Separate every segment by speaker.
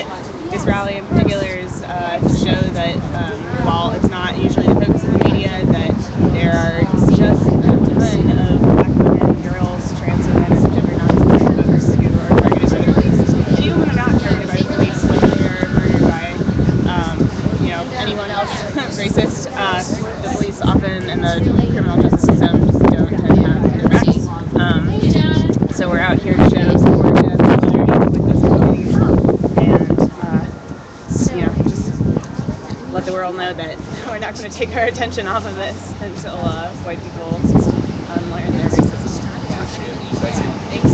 Speaker 1: but this rally in particular is to show that while it's not usually the focus of the media, that there are just a ton of black women, girls, trans women, and gender non-binary folks who are targeted by the police. And even when they're not targeted by the police, whether they're murdered by anyone else racist, the police often and the criminal justice system just don't tend to have their backs. So we're out here to show support and solidarity with those communities, and just let the world know that we're not going to take our attention off of this until white people learn their racism. Thanks.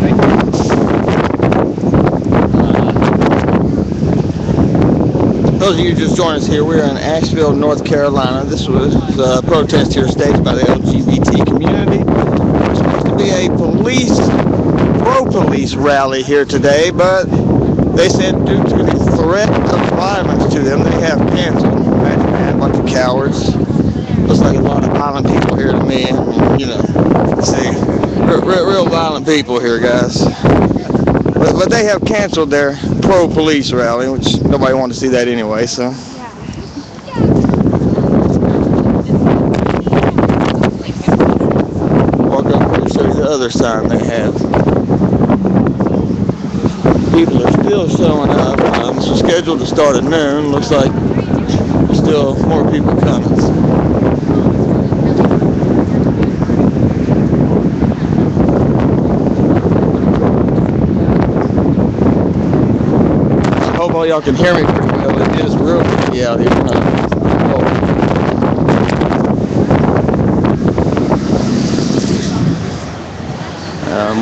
Speaker 2: Those of you just joined us here, we're in Asheville, North Carolina. This was a protest here staged by the LGBT community. There's supposed to be a pro-police rally here today, but they said due to the threat of violence to them, they have canceled. Imagine that, a bunch of cowards. Looks like a lot of violent people here to me. See, real violent people here, guys. But they have canceled their pro-police rally, which nobody wanted to see that anyway, so. Walk up here and show you the other sign they have. People are still showing up. This was scheduled to start at noon. Looks like there's still more people coming. I hope all y'all can hear me pretty well. It is real windy out here.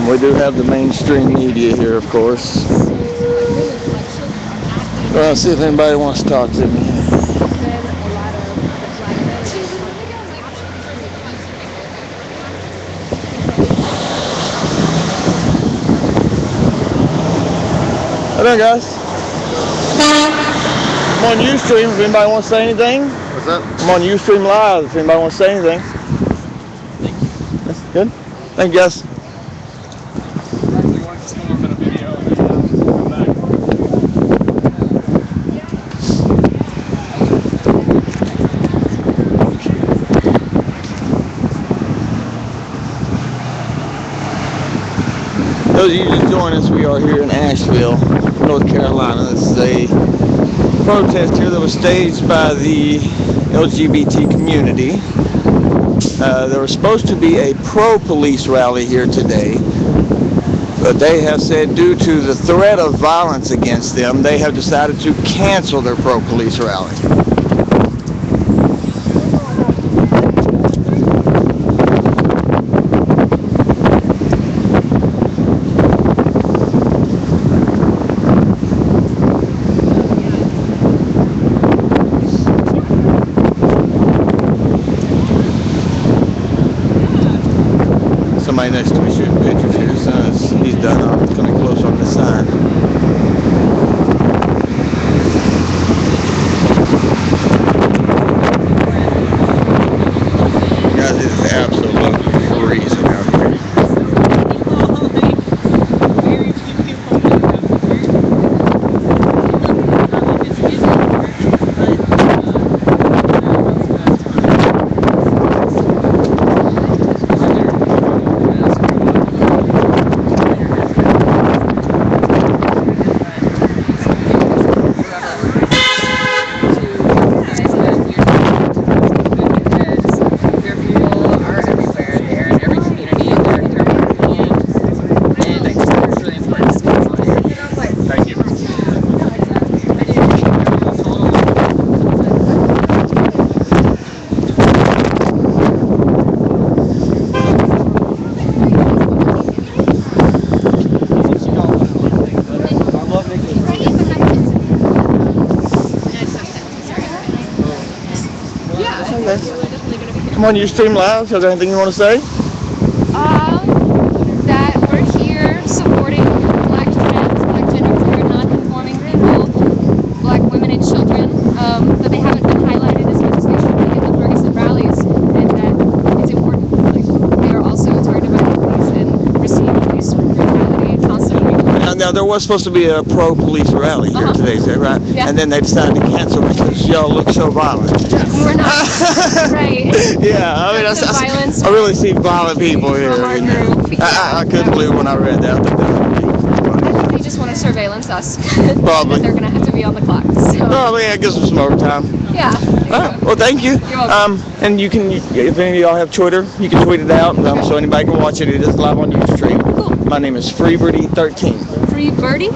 Speaker 2: We do have the mainstream media here, of course. Let's see if anybody wants to talk to me. Hello, guys. I'm on Ustream if anybody wants to say anything.
Speaker 3: What's that?
Speaker 2: I'm on Ustream Live if anybody wants to say anything.
Speaker 3: Thank you.
Speaker 2: That's good. Thank you, guys. Those of you just joined us, we are here in Asheville, North Carolina. This is a protest here that was staged by the LGBT community. There was supposed to be a pro-police rally here today, but they have said due to the threat of violence against them, they have decided to cancel their pro-police rally. Somebody next to me shooting pictures here. As soon as he's done, I'm coming close on the sign. Guys, it is absolutely freezing out here. Come on, Ustream Live. You got anything you want to say?
Speaker 4: That we're here supporting black trans, black gender fluid, non-conforming people, black women and children, but they haven't been highlighted as much as they should be in the Ferguson rallies, and that it's important. Like, they are also targeted by the police and receive police brutality constantly.
Speaker 2: Now there was supposed to be a pro-police rally here today, is that right?
Speaker 4: Yeah.
Speaker 2: And then they decided to cancel because y'all look so violent.
Speaker 4: We're not. Right.
Speaker 2: Yeah, I mean,
Speaker 4: Some violence
Speaker 2: I really see violent people here.
Speaker 4: from our
Speaker 2: You know.
Speaker 4: group. Yeah,
Speaker 2: I couldn't believe when I read that. I thought that was
Speaker 4: I think they just want to surveillance us.
Speaker 2: Probably.
Speaker 4: They're gonna have to be on the clock. So.
Speaker 2: Oh, yeah, it gives them some overtime.
Speaker 4: Yeah.
Speaker 2: Well, thank you.
Speaker 4: You're welcome.
Speaker 2: And you can, if any of y'all have Twitter, you can tweet it out, so anybody can watch it. It is live on Ustream.
Speaker 4: Cool.
Speaker 2: My name is FreeBirdie13.
Speaker 4: Free birdie?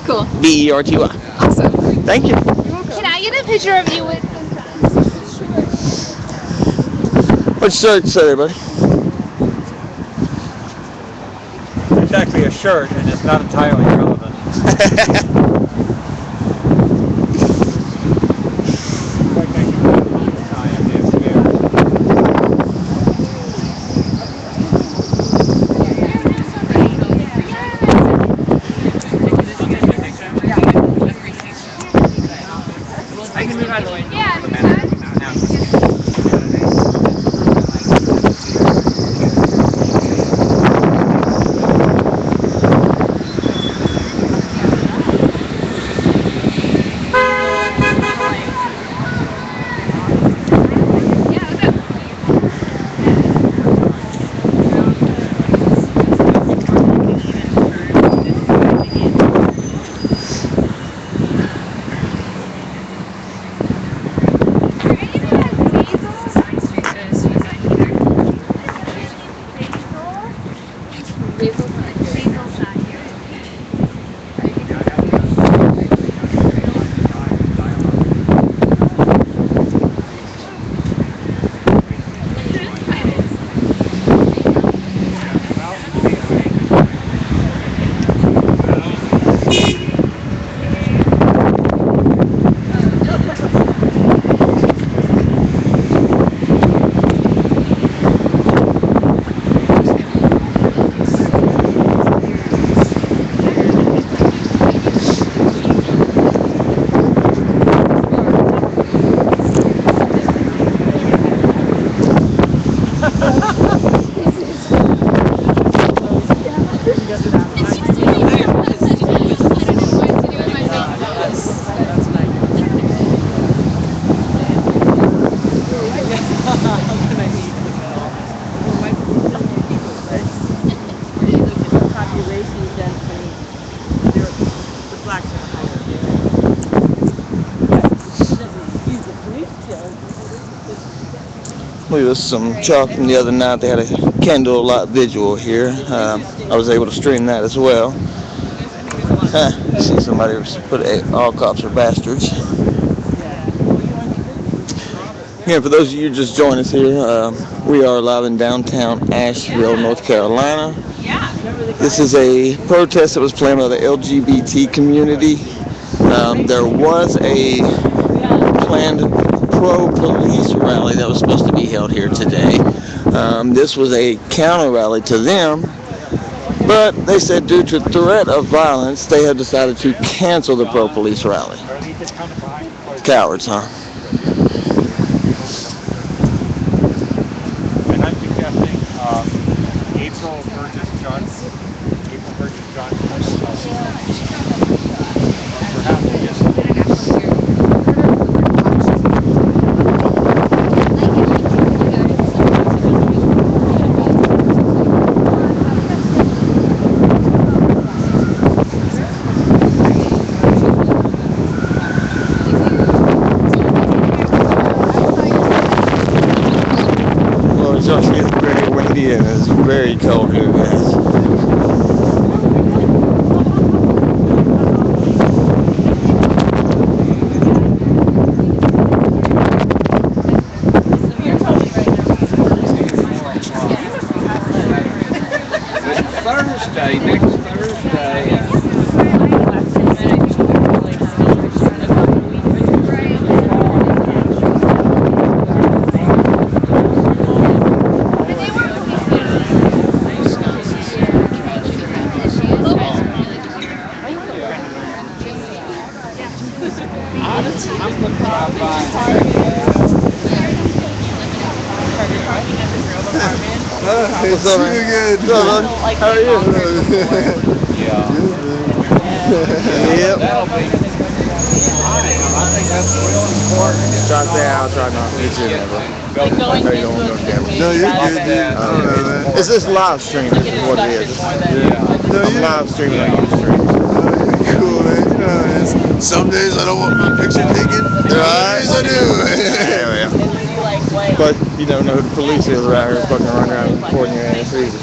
Speaker 2: Cool.
Speaker 4: Cool.
Speaker 2: BERTY.
Speaker 4: Awesome.
Speaker 2: Thank you.
Speaker 4: Can I get a picture of you with?
Speaker 2: What's your shirt say, buddy?
Speaker 3: It's actually a shirt, and it's not entirely relevant.
Speaker 1: I can move out of the way.
Speaker 4: Yeah.
Speaker 2: Look, this is some chalk from the other night. They had a candlelight vigil here. I was able to stream that as well. See somebody put all cops are bastards. Yeah, for those of you just joining us here, we are live in downtown Asheville, North Carolina. This is a protest that was planned by the LGBT community. There was a planned pro-police rally that was supposed to be held here today. This was a counter rally to them, but they said due to threat of violence, they have decided to cancel the pro-police rally. Cowards, huh?
Speaker 3: And I'm suggesting April Burgess Johnson. Perhaps just.
Speaker 2: It's very windy and it's very cold here, guys.
Speaker 5: Next Thursday.
Speaker 2: What's up, man? Good. What's up, man? How are you?
Speaker 5: Yeah.
Speaker 2: Yep.
Speaker 3: That'll be. I think that's what's important.
Speaker 2: Try to stay out. Try not to get you in there, bro.
Speaker 1: Like going
Speaker 2: There you
Speaker 1: into
Speaker 2: go.
Speaker 1: a
Speaker 2: Go down.
Speaker 1: community
Speaker 6: No, you're
Speaker 1: rather
Speaker 6: good,
Speaker 1: than
Speaker 6: dude. I don't know, man.
Speaker 2: It's this live stream. This is what it is.
Speaker 6: No,
Speaker 2: I'm
Speaker 6: you're
Speaker 2: live streaming on Ustream.
Speaker 6: cool, man. You know how it is. Some days I don't want my picture taken. Other days I do.
Speaker 2: Yeah, yeah. But you don't know who the police is around here fucking running around recording your ass either.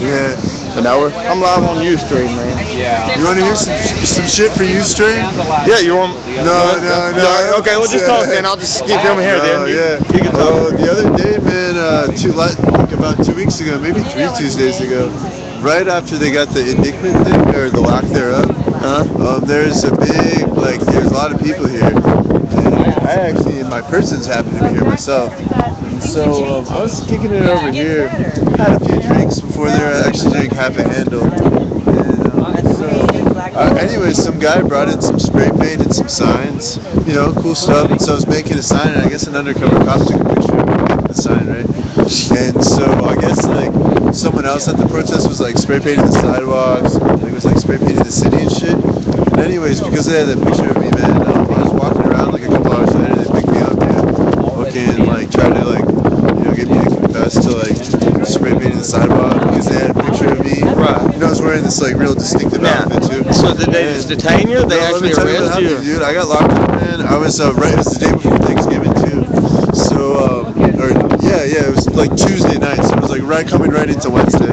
Speaker 6: Yeah.
Speaker 2: But now I'm live on Ustream, man.
Speaker 3: Yeah.
Speaker 6: You want to hear some shit for you, String?
Speaker 2: Yeah, you want?
Speaker 6: No.
Speaker 2: Okay, we'll just talk then. I'll just keep filming here then.
Speaker 6: Yeah.
Speaker 2: You can talk.
Speaker 6: The other day, man, like about 2 weeks ago, maybe 3 Tuesdays ago, right after they got the indictment thing, or the lack thereof, there's a big, there's a lot of people here. And I actually, in my persons, happened to be here myself. And so I was kicking it over here, had a few drinks before they were actually doing half a handle. And anyways, some guy brought in some spray paint and some signs, cool stuff. And so I was making a sign, and I guess an undercover cop took a picture of the sign, right? And so I guess someone else at the protest was spray painting the sidewalks, it was spray painting the city and shit. And anyways, because they had that picture of me, man, I was walking around a couple hours later, they picked me up, fucking tried to get me to confess to spray painting the sidewalk because they had a picture of me.
Speaker 2: Right.
Speaker 6: I was wearing this real distinctive outfit too.
Speaker 2: So did they just detain you? They actually arrest you?
Speaker 6: Dude, I got locked up, man. I was it was the day before Thanksgiving too. So it was Tuesday night. So it was coming right into Wednesday.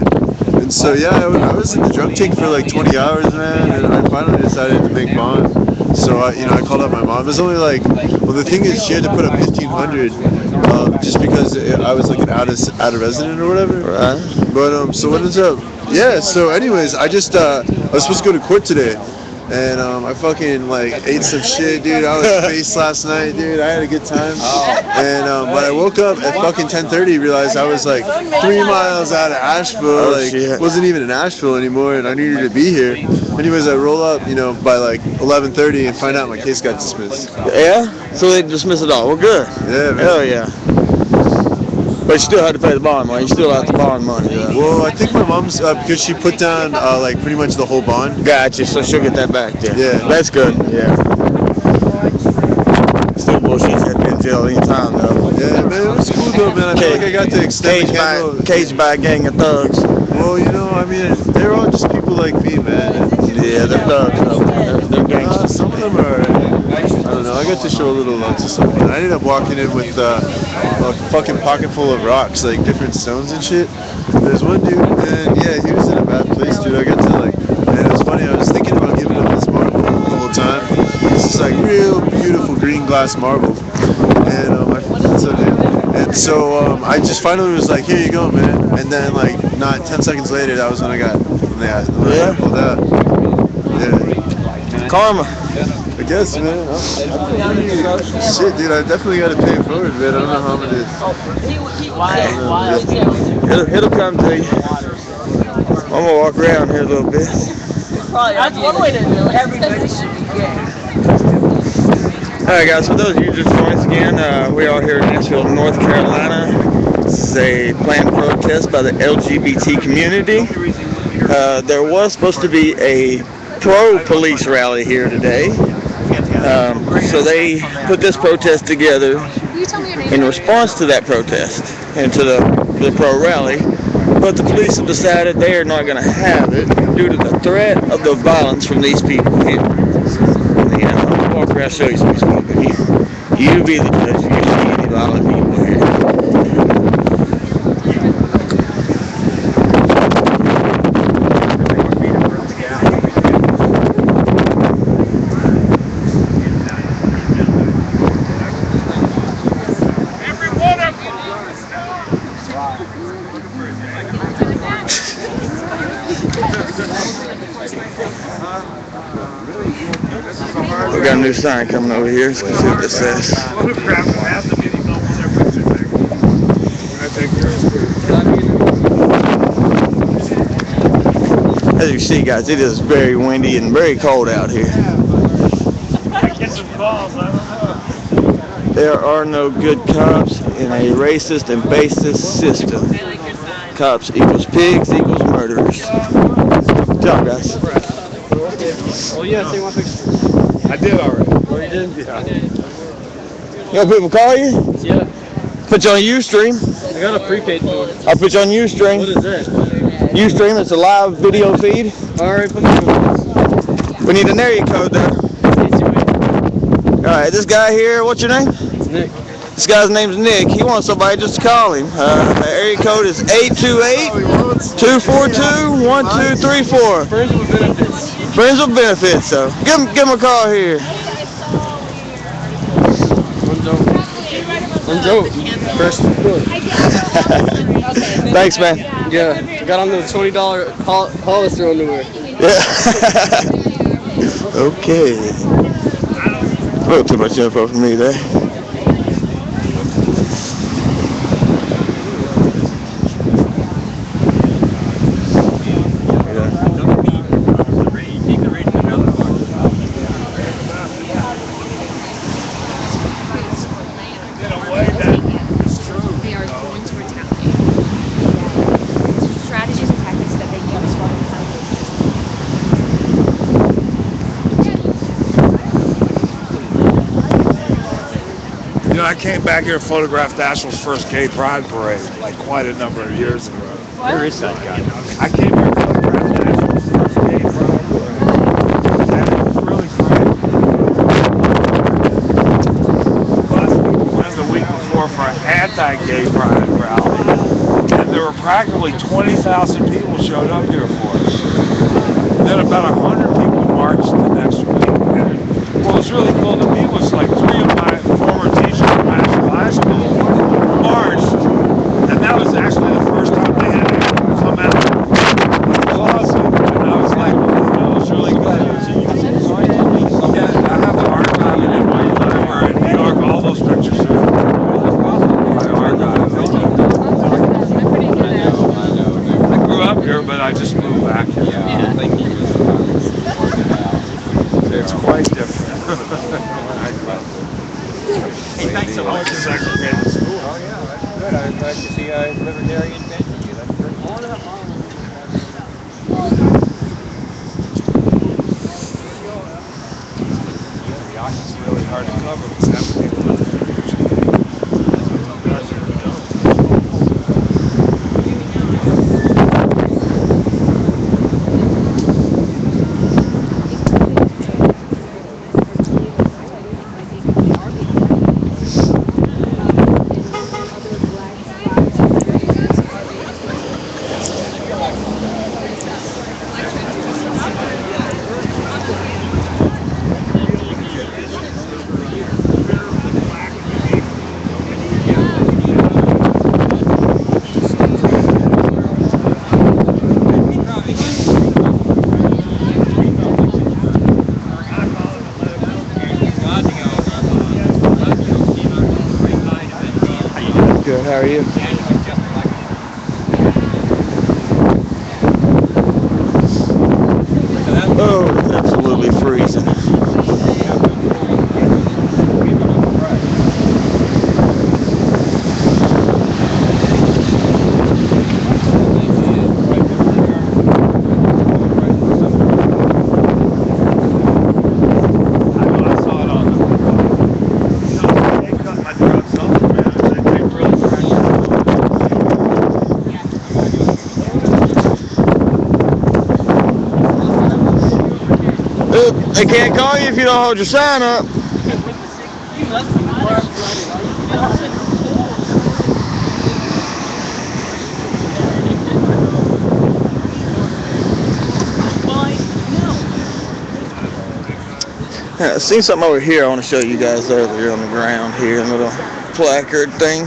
Speaker 6: And so I was in the drug tank for 20 hours, man. And I finally decided to make bond. So I called up my mom. It was only the thing is she had to put up $1,500 just because I was an out of resident or whatever.
Speaker 2: Right.
Speaker 6: But so what is up? Yeah. So anyways, I just I was supposed to go to court today. And I fucking ate some shit, dude. I was faced last night, dude. I had a good time. And but I woke up at fucking 10:30, realized I was 3 miles out of Asheville. Wasn't even in Asheville anymore, and I needed to be here. Anyways, I roll up, by 11:30 and find out my case got dismissed.
Speaker 2: Yeah? So they dismissed it all. Well, good.
Speaker 6: Yeah, man.
Speaker 2: Hell yeah. But you still had to pay the bond money. You still have the bond money. Yeah.
Speaker 6: Well, I think my mom's because she put down pretty much the whole bond.
Speaker 2: Gotcha. So she'll get that back then.
Speaker 6: Yeah.
Speaker 2: That's good. Yeah. Still bullshit. Had been in jail any time though.
Speaker 6: Yeah, man. It was cool though, man. I feel I got to extend the candle.
Speaker 2: Caged by a gang of thugs.
Speaker 6: Well, they're all just people like me, man.
Speaker 2: Yeah, they're thugs though. They're gangsters.
Speaker 6: Some of them are. I don't know. I got to show a little love to someone. I ended up walking in with a fucking pocket full of rocks, different stones and shit. There's one dude, and he was in a bad place, dude. I got to and it was funny. I was thinking about giving him this marble the whole time. It's this real beautiful green glass marble, and so I just finally was here you go, man. And then not 10 seconds later, that was when I pulled out. Yeah.
Speaker 2: Karma.
Speaker 6: I guess, man. Shit, dude, I definitely got to pay it forward, man. I don't know how much it is.
Speaker 2: It'll come to you. I'm gonna walk around here a little bit.
Speaker 1: That's one way to do it. Everybody should be gay.
Speaker 2: Alright guys, for those of you just joining us again, we are here in Asheville, North Carolina. This is a planned protest by the LGBT community. There was supposed to be a pro-police rally here today. So they put this protest together in response to that protest and to the pro-rally. But the police have decided they are not going to have it due to the threat of the violence from these people here. I'll walk around and show you some of these people. You be the judge if you see any violent people here. We got a new sign coming over here. Let's go see what this says. As you see, guys, it is very windy and very cold out here. There are no good cops in a racist and basist system. Cops equals pigs equals murderers. Good job, guys.
Speaker 5: Oh yeah, take my picture.
Speaker 3: I did already.
Speaker 5: Oh, you did?
Speaker 3: Yeah.
Speaker 2: You know people call you?
Speaker 5: Yeah.
Speaker 2: Put you on Ustream.
Speaker 5: I got a prepaid phone.
Speaker 2: I'll put you on Ustream.
Speaker 5: What is that?
Speaker 2: Ustream, it's a live video feed.
Speaker 5: Alright, put me on.
Speaker 2: We need an area code though. Alright, this guy here, what's your name?
Speaker 5: Nick.
Speaker 2: This guy's name's Nick. He wants somebody just to call him. Area code is 828-242-1234.
Speaker 5: Friends with benefits.
Speaker 2: Friends with benefits, so give him a call here.
Speaker 5: I'm dope. First book.
Speaker 2: Thanks, man.
Speaker 5: Yeah. Got on the $20 Hollister underwear.
Speaker 2: Yeah. Okay. A little too much info for me there.
Speaker 4: They are going to retaliate. Strategies and tactics that they use for
Speaker 3: You know, I came back here and photographed Asheville's first gay pride parade like quite a number of years ago.
Speaker 5: Where is that guy?
Speaker 3: I came here and photographed Asheville's first gay pride parade. And it was really great. Last week we went the week before for an anti-gay pride rally. And there were practically 20,000 people showed up here for it. Then about 100 people marched the next week. And what was really cool to me was like 3 of my former teachers from Asheville High School marched, and that was actually the first time they had anyone come out of the closet. And I was like, well, you know, it was really good. Yeah, I have the archive in my library in New York, all those pictures are in my archive. I grew up here, but I just moved back here. It's quite different.
Speaker 5: Hey, thanks so much.
Speaker 3: Segregated school.
Speaker 5: Oh yeah, that's good. I'm glad to see a libertarian mention you. That's great.
Speaker 3: The audience is really hard to cover because half the people don't.
Speaker 2: Good, how are you? Oh, it's absolutely freezing. They can't call you if you don't hold your sign up. I seen something over here I want to show you guys earlier on the ground here, a little placard thing.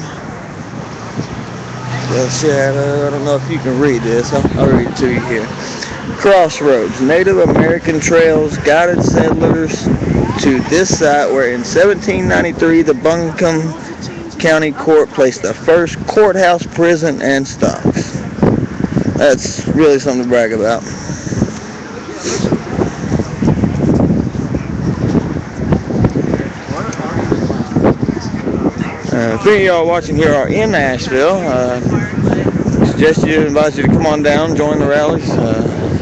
Speaker 2: The shadow, I don't know if you can read this. I'll read it to you here. Crossroads, Native American trails, guided settlers to this site where in 1793 the Buncombe County Court placed the first courthouse, prison, and stocks. That's really something to brag about. If any of y'all watching here are in Asheville, invite you to come on down, join the rallies,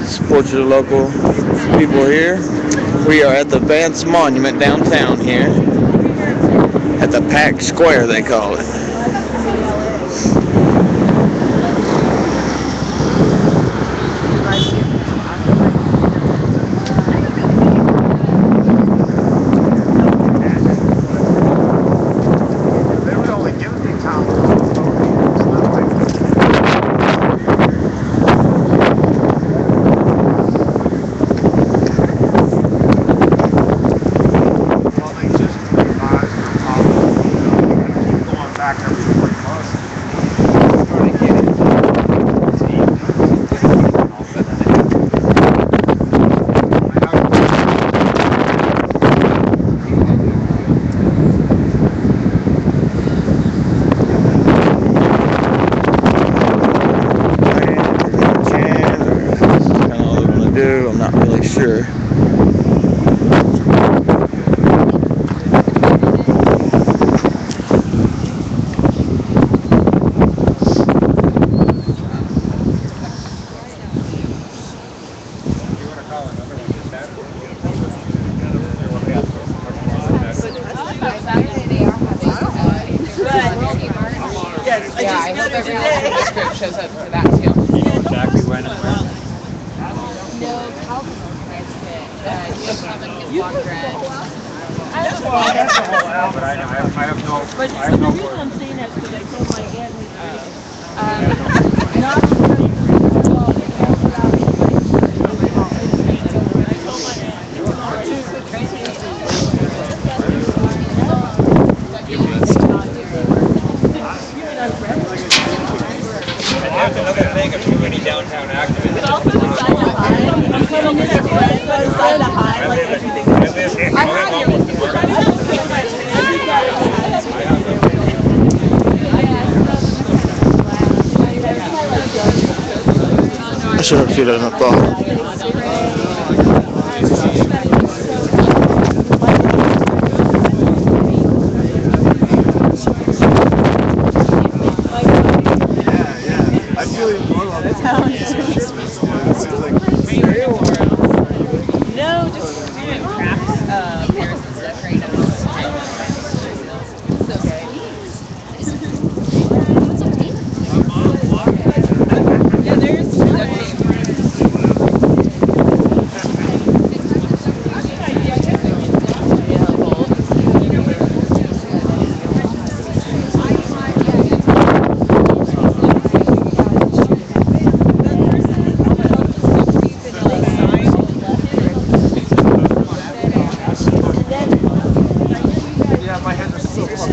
Speaker 2: support your local people here. We are at the Vance Monument downtown here. At the Pack Square, they call it. I'm not really sure.
Speaker 1: Yeah, I hope everyone in this group shows up for that too.
Speaker 5: You know exactly when and where?
Speaker 1: No, Calvin's you have a red.
Speaker 5: That's the whole album, but I have no.
Speaker 7: But
Speaker 5: I have
Speaker 7: the
Speaker 5: no
Speaker 7: reason
Speaker 5: clue.
Speaker 7: I'm saying that is because I told my aunt
Speaker 1: Not
Speaker 5: And that's another thing of too many downtown activists.
Speaker 7: I'm coming in at red, so I to hide like everything.
Speaker 2: I should have seen it in the thought.
Speaker 6: I feel even more about this. It seems like
Speaker 1: No, just doing crafts, fairs and stuff right now. It's okay. Yeah, there's
Speaker 5: Yeah, my hands are so full.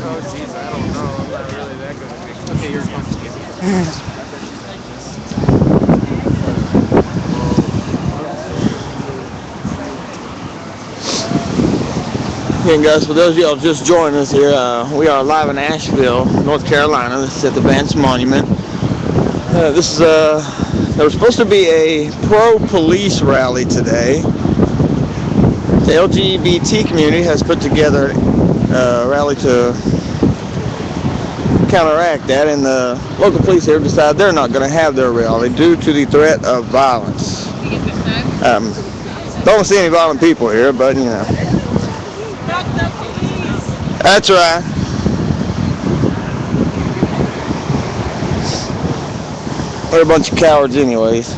Speaker 5: Oh, jeez, I don't know. I'm not really that good at pictures. Okay, you're fine.
Speaker 2: Again, guys, for those of y'all just joining us here, we are live in Asheville, North Carolina. This is at the Vance Monument. There was supposed to be a pro-police rally today. The LGBT community has put together a rally to counteract that, and the local police here decided they're not going to have their rally due to the threat of violence. Don't see any violent people here, but you know. That's right. They're a bunch of cowards anyways.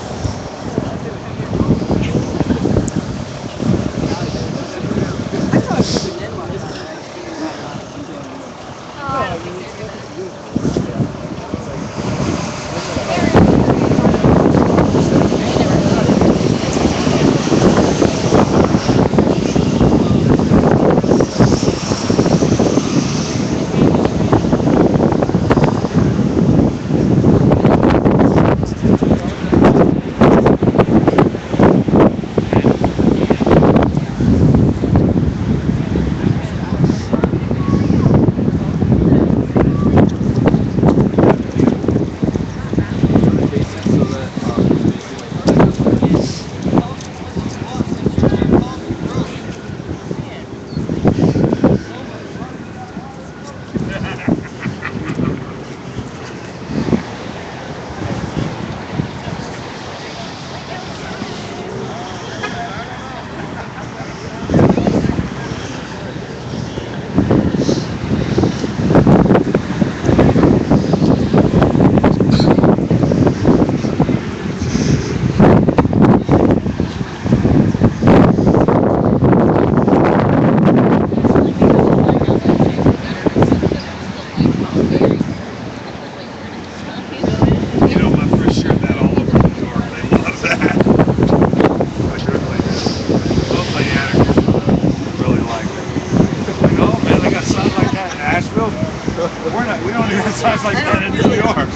Speaker 3: Sounds like that in New York.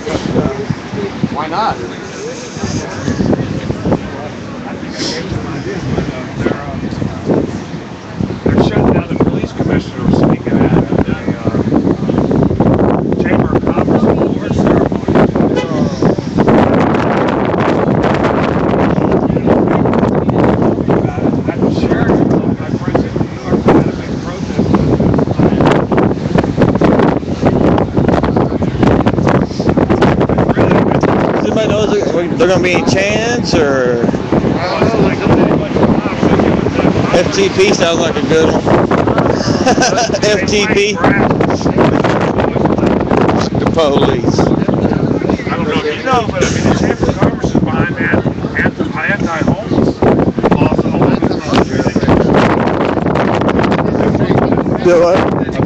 Speaker 2: Why not?
Speaker 3: They're shutting down the police commissioner was speaking at the Chamber of Commerce award ceremony. At the sheriff's office, my friends in New York had a big protest.
Speaker 2: Does anybody know they're going to be any chance or FTP sounds like a good one. FTP, the police.
Speaker 3: I don't know if you know, but I mean, the Chamber of Commerce is behind anti-homeless laws.
Speaker 2: Do what?
Speaker 6: I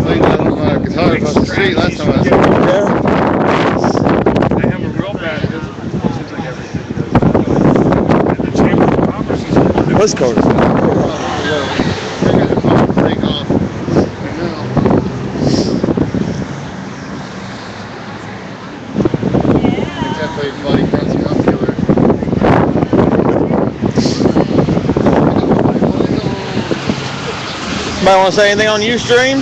Speaker 6: played that on my guitar across the street last time I was there.
Speaker 2: Yeah.
Speaker 3: They have a real bad business. Seems like everything does. And the Chamber of Commerce is the one that
Speaker 2: West Coast.
Speaker 6: Take off. That played Bloody Cross Killer.
Speaker 2: Might want to say anything on Ustream?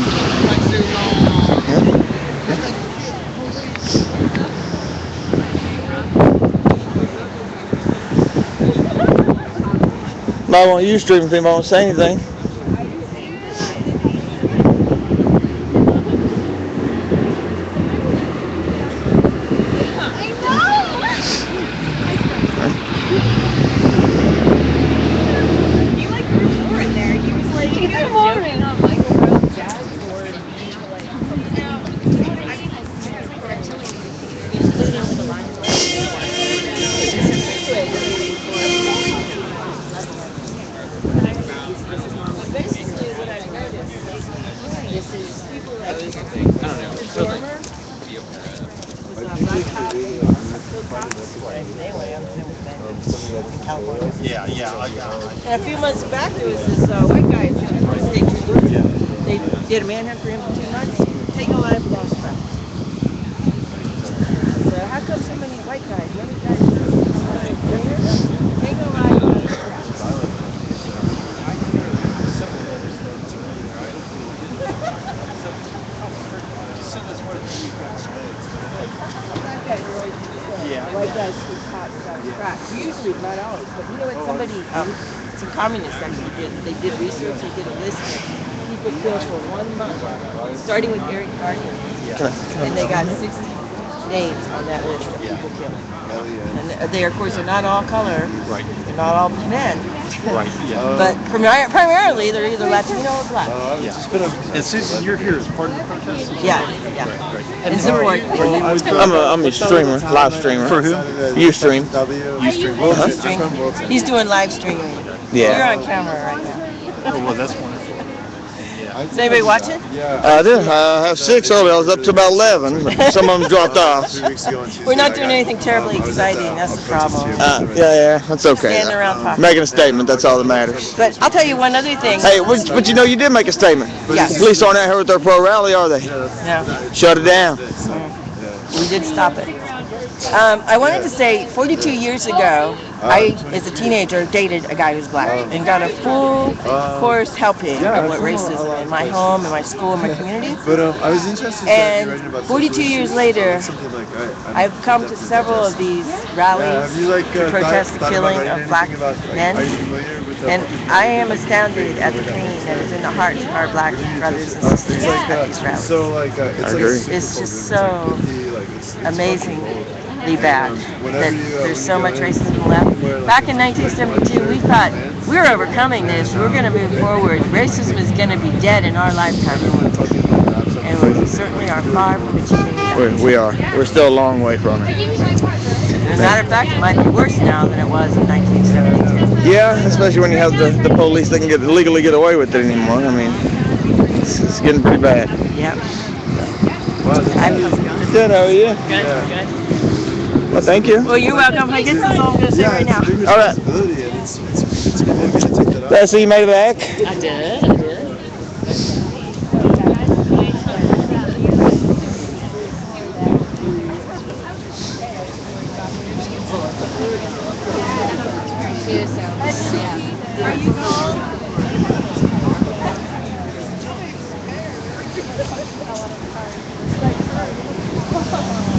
Speaker 2: Might want Ustream if anybody wants to say anything.
Speaker 7: You like Chris Moore in there. He was like,
Speaker 4: Good
Speaker 7: "Good
Speaker 4: morning."
Speaker 7: I'm like, "Well, dashboard." Basically, what I've noticed is people like performer was Black Hawk and And a few months back, there was this white guy in state trooper. They did a manhunt for him for 2 months. Take a life, lost track. So how come so many white guys? The other guys take a life, lost track. White guys who caught track. Usually, not always, but you know what? Somebody, some communists actually did. They did research. They did a list of people killed for 1 month, starting with Eric Garner, and they got 60 names on that list of people killed. And they, of course, are not all color.
Speaker 3: Right.
Speaker 4: They're not all men.
Speaker 3: Right. Yeah.
Speaker 4: But primarily, they're either Latino or black.
Speaker 5: And Susan, you're here as part of the protest?
Speaker 4: Yeah. In support.
Speaker 2: I'm a streamer, live streamer.
Speaker 5: For who?
Speaker 2: Ustream.
Speaker 4: He's doing live streaming.
Speaker 2: Yeah.
Speaker 4: You're on camera right now.
Speaker 5: Oh, well, that's wonderful.
Speaker 4: Is anybody watching?
Speaker 2: I did. I have 6 earlier. I was up to about 11, but some of them dropped off.
Speaker 4: We're not doing anything terribly exciting. That's the problem.
Speaker 2: Yeah, that's okay.
Speaker 4: Standing around talking.
Speaker 2: Making a statement, that's all that matters.
Speaker 4: But I'll tell you one other thing.
Speaker 2: Hey, but you know, you did make a statement.
Speaker 4: Yes.
Speaker 2: The police aren't out here with their pro rally, are they?
Speaker 4: No,
Speaker 2: Shut it down.
Speaker 4: we did stop it. I wanted to say, 42 years ago, I, as a teenager, dated a guy who's black and got a full course helping of what racism in my home, in my school, in my community.
Speaker 6: But I was interested.
Speaker 4: And 42 years later, I've come to several of these rallies to protest the killing of black men. And I am astounded at the pain that is in the hearts of our black brothers and sisters at these rallies.
Speaker 6: So like,
Speaker 4: It's just so amazingly bad that there's so much racism left. Back in 1972, we thought we're overcoming this. We're going to move forward. Racism is going to be dead in our lifetime, and we certainly are far from achieving that.
Speaker 2: We are. We're still a long way from it.
Speaker 4: As a matter of fact, it might be worse now than it was in 1972.
Speaker 2: Yeah, especially when you have the police that can legally get away with it anymore. I mean, it's getting pretty bad.
Speaker 4: Yep.
Speaker 2: Good, how are you?
Speaker 4: Good.
Speaker 2: Well, thank you.
Speaker 4: Well, you're welcome. I guess that's all I'm going to say right now.
Speaker 2: All right. So you made it back?
Speaker 4: I did.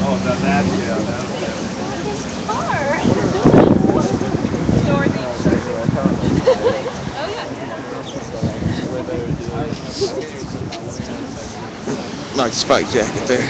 Speaker 3: Oh, that's yeah.
Speaker 2: Like spike jacket there.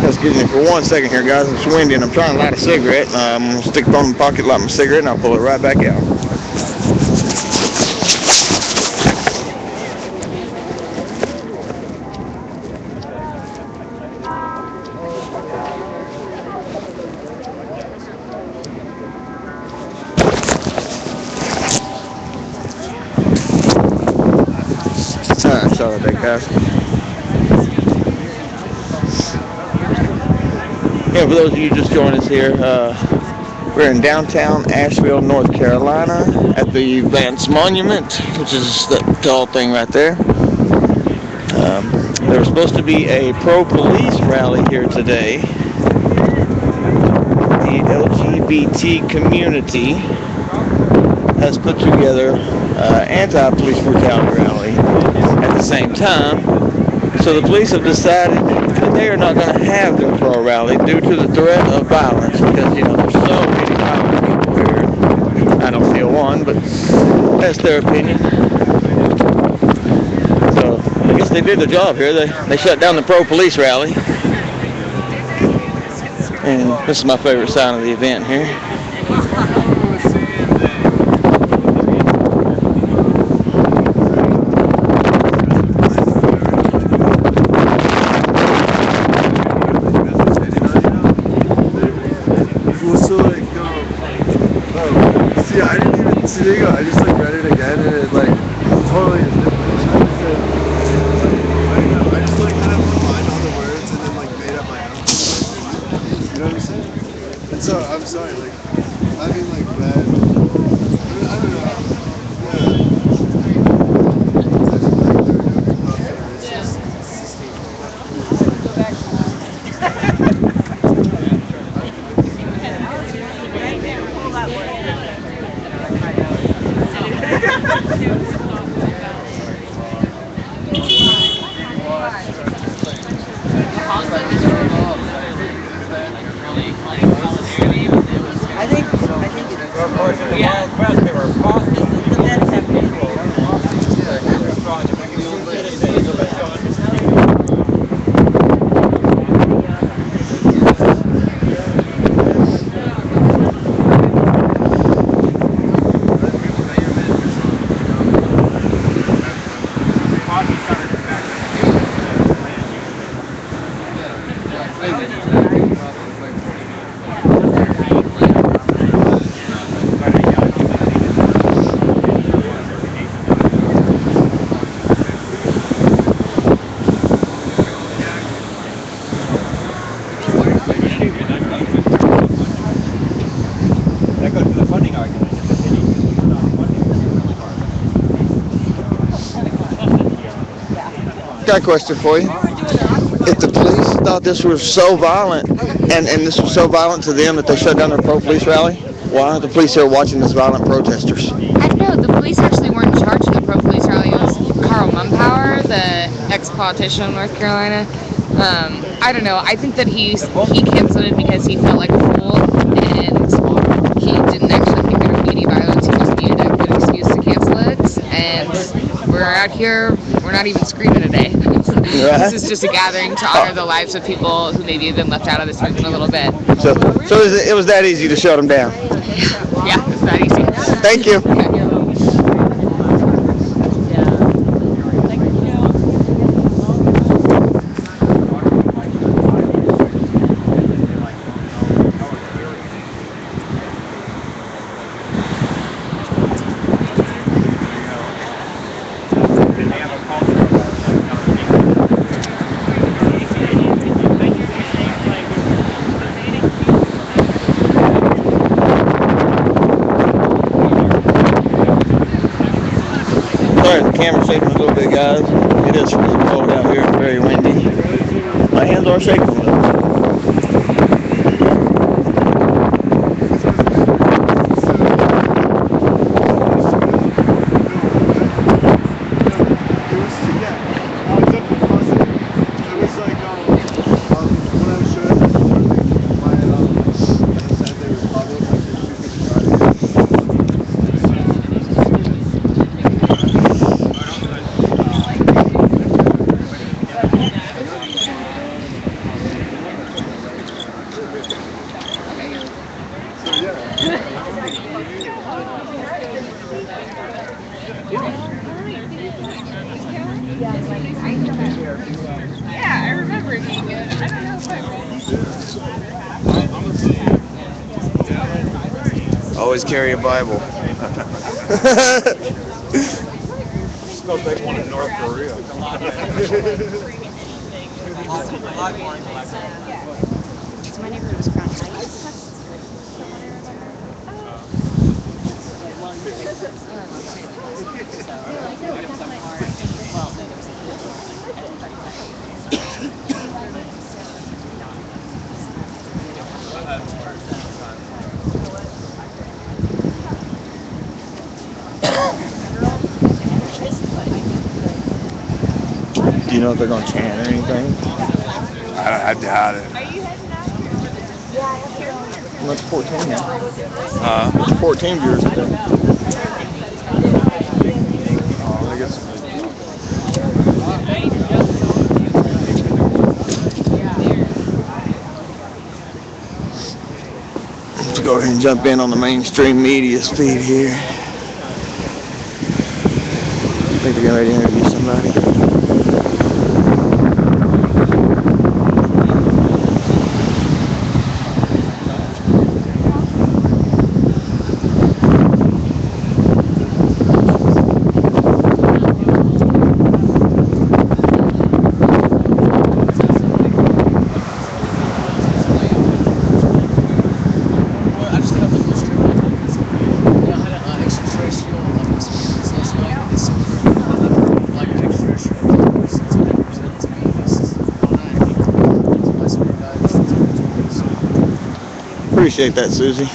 Speaker 2: Excuse me for 1 second here, guys. It's windy and I'm trying to light a cigarette. I'm going to stick it on my pocket, light my cigarette, and I'll pull it right back out. Alright, sorry about that, guys. Yeah, for those of you just joining us here, we're in downtown Asheville, North Carolina, at the Vance Monument, which is that tall thing right there. There was supposed to be a pro-police rally here today. The LGBT community has put together anti-police brutality rally at the same time. So the police have decided that they are not going to have their pro rally due to the threat of violence, because, you know, there's so many violent people here. I don't feel one, but that's their opinion. So I guess they did their job here. They shut down the pro police rally. And this is my favorite sign of the event here.
Speaker 6: See, I didn't even see. There you go. I just like read it again, and it like totally is different. I just like kind of combined all the words and then like made up my own. You know what I'm saying? And so I'm sorry, like having like read. I don't know.
Speaker 2: Got a question for you. If the police thought this was so violent, and this was so violent to them that they shut down their pro-police rally, why aren't the police here watching these violent protesters?
Speaker 8: I don't know. The police actually weren't in charge of the pro-police rally. It was Carl Mumpower, the ex-politician of North Carolina. I don't know. I think that he canceled it because he felt like a fool, and he didn't actually think there would be any violence. He just needed a good excuse to cancel it. And we're out here. We're not even screaming today. This is just a gathering to honor the lives of people who maybe have been left out of this movement a little bit.
Speaker 2: So it was that easy to shut them down.
Speaker 8: Yeah, it's that easy.
Speaker 2: Thank you.
Speaker 7: Yeah.
Speaker 2: Sorry, the camera's shaking a little bit, guys. It is really cold out here. It's very windy. My hands are shaking a little.
Speaker 4: Yeah, I remember it being good. I don't know if I read.
Speaker 2: Always carry a Bible.
Speaker 3: Let's go take one in North Korea.
Speaker 4: So my neighborhood was Crown Heights.
Speaker 2: Do you know if they're going to chant or anything?
Speaker 3: I doubt it.
Speaker 2: Well, it's 14 now.
Speaker 3: Huh?
Speaker 2: 14 viewers today.
Speaker 3: Oh, I guess.
Speaker 2: Let's go ahead and jump in on the mainstream media feed here. I think they're getting ready to interview somebody. Appreciate that, Susie.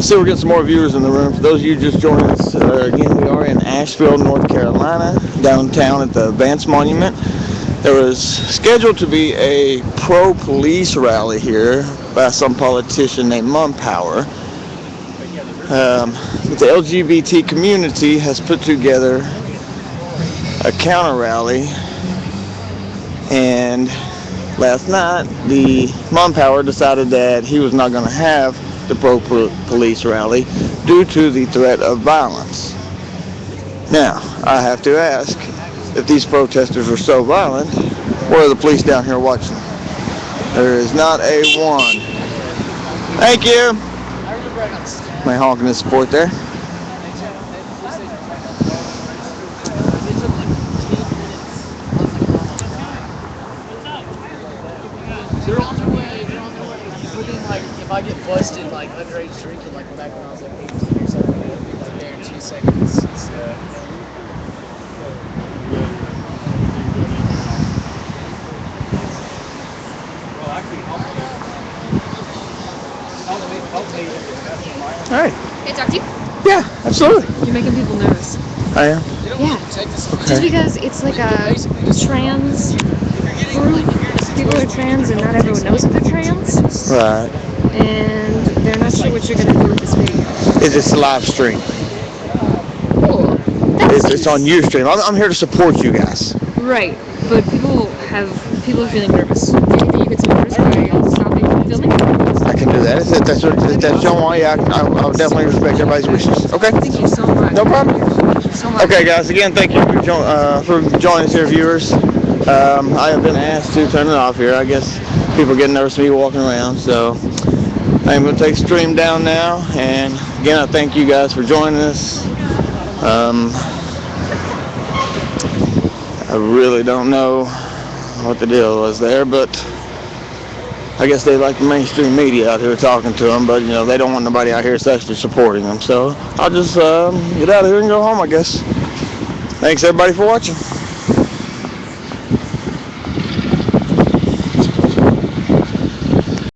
Speaker 2: So we're getting some more viewers in the room. For those of you just joining us, again, we are in Asheville, North Carolina, downtown at the Vance Monument. There was scheduled to be a pro-police rally here by some politician named Mumpower. But the LGBT community has put together a counter rally, and last night the Mumpower decided that he was not going to have the pro-police rally due to the threat of violence. Now, I have to ask, if these protesters are so violent, where are the police down here watching? There is not a one. Thank you. My honking his support there.
Speaker 5: They're on their way. Within, like, if I get busted, like, underage drinking, like, back when I was, like, 18 or something, I'd be, like, there in 2 seconds.
Speaker 2: Hey.
Speaker 4: Can I talk to you?
Speaker 2: Yeah, absolutely.
Speaker 4: You're making people nervous.
Speaker 2: I am.
Speaker 4: Yeah. Just
Speaker 2: Okay.
Speaker 4: because it's like a trans group. People are trans and not everyone knows that they're trans.
Speaker 2: Right.
Speaker 4: And they're not sure what you're going to do with this video.
Speaker 2: It's a live stream.
Speaker 4: Cool.
Speaker 2: It's on your stream. I'm here to support you guys.
Speaker 4: Right. But people are feeling nervous. Do you think you could support us by stopping filming?
Speaker 2: I can do that. If that's what you want, yeah, I'll definitely respect everybody's wishes. Okay?
Speaker 4: Thank you so much.
Speaker 2: No problem.
Speaker 4: Thank you so much.
Speaker 2: Okay, guys, again, thank you for joining us here, viewers. I have been asked to turn it off here. I guess people get nervous of me walking around, so I'm going to take the stream down now. And again, I thank you guys for joining us. I really don't know what the deal was there, but I guess they like the mainstream media out here talking to them, but you know they don't want nobody out here actually supporting them. So I'll just get out of here and go home, I guess. Thanks everybody for watching.